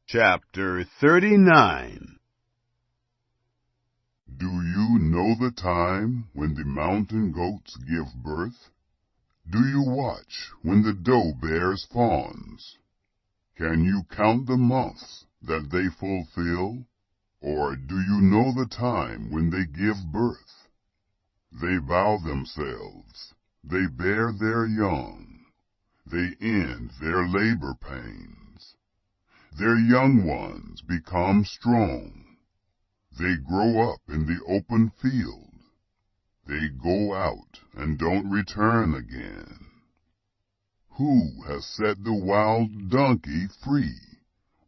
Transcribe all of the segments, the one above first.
Chapter 39. Do you know the time when the mountain goats give birth? Do you watch when the doe bears fawns? Can you count the months that they fulfill? Or do you know the time when they give birth? They bow themselves, they bear their young, they end their labor pains. Their young ones become strong. They grow up in the open field. They go out and don't return again. Who has set the wild donkey free?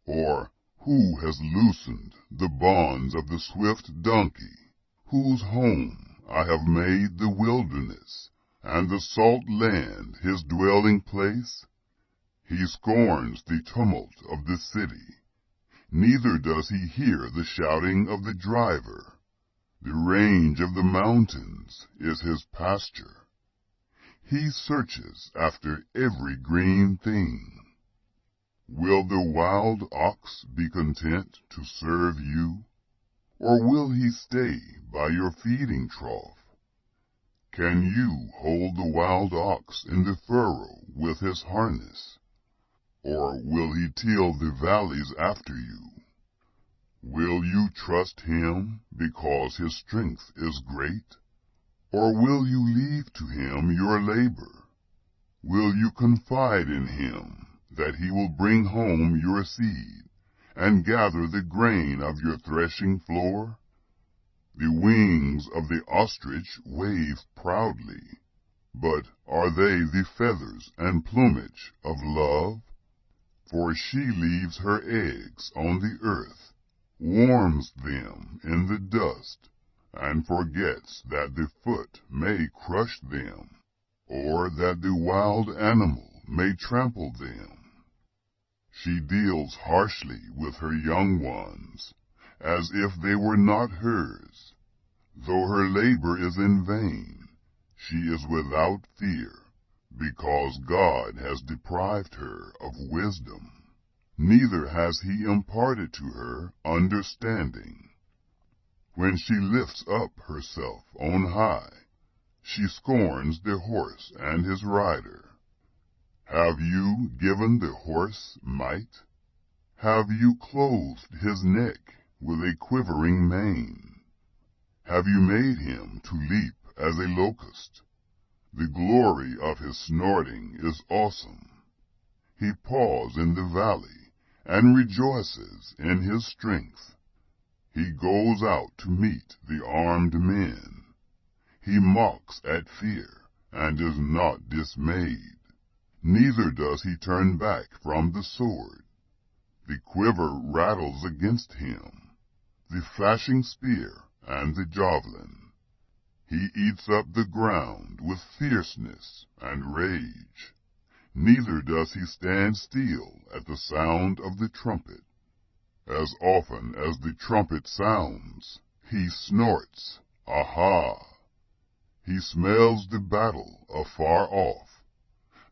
Or who has loosened the bonds of the swift donkey, whose home I have made the wilderness, and the salt land his dwelling place? He scorns the tumult of the city, neither does he hear the shouting of the driver. The range of the mountains is his pasture. He searches after every green thing. Will the wild ox be content to serve you? Or will he stay by your feeding trough? Can you hold the wild ox in the furrow with his harness? Or will he till the valleys after you? Will you trust him because his strength is great? Or will you leave to him your labor? Will you confide in him that he will bring home your seed and gather the grain of your threshing floor? The wings of the ostrich wave proudly, but are they the feathers and plumage of love? For she leaves her eggs on the earth, warms them in the dust, and forgets that the foot may crush them, or that the wild animal may trample them. She deals harshly with her young ones, as if they were not hers. Though her labor is in vain, she is without fear, because God has deprived her of wisdom, neither has he imparted to her understanding. When she lifts up herself on high, she scorns the horse and his rider. Have you given the horse might? Have you clothed his neck with a quivering mane? Have you made him to leap as a locust? The glory of his snorting is awesome. He paws in the valley and rejoices in his strength. He goes out to meet the armed men. He mocks at fear and is not dismayed. Neither does he turn back from the sword. The quiver rattles against him, the flashing spear and the javelin. He eats up the ground with fierceness and rage. Neither does he stand still at the sound of the trumpet. As often as the trumpet sounds, he snorts, Aha! He smells the battle afar off,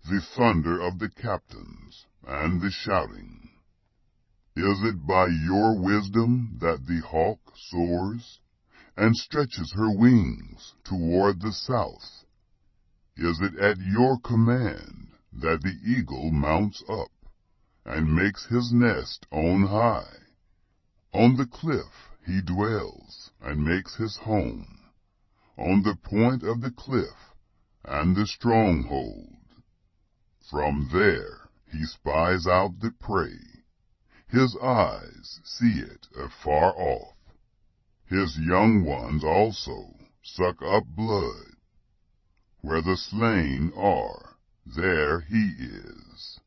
the thunder of the captains and the shouting. Is it by your wisdom that the hawk soars and stretches her wings toward the south? Is it at your command that the eagle mounts up and makes his nest on high? On the cliff he dwells and makes his home, on the point of the cliff and the stronghold. From there he spies out the prey. His eyes see it afar off. His young ones also suck up blood. Where the slain are, there he is.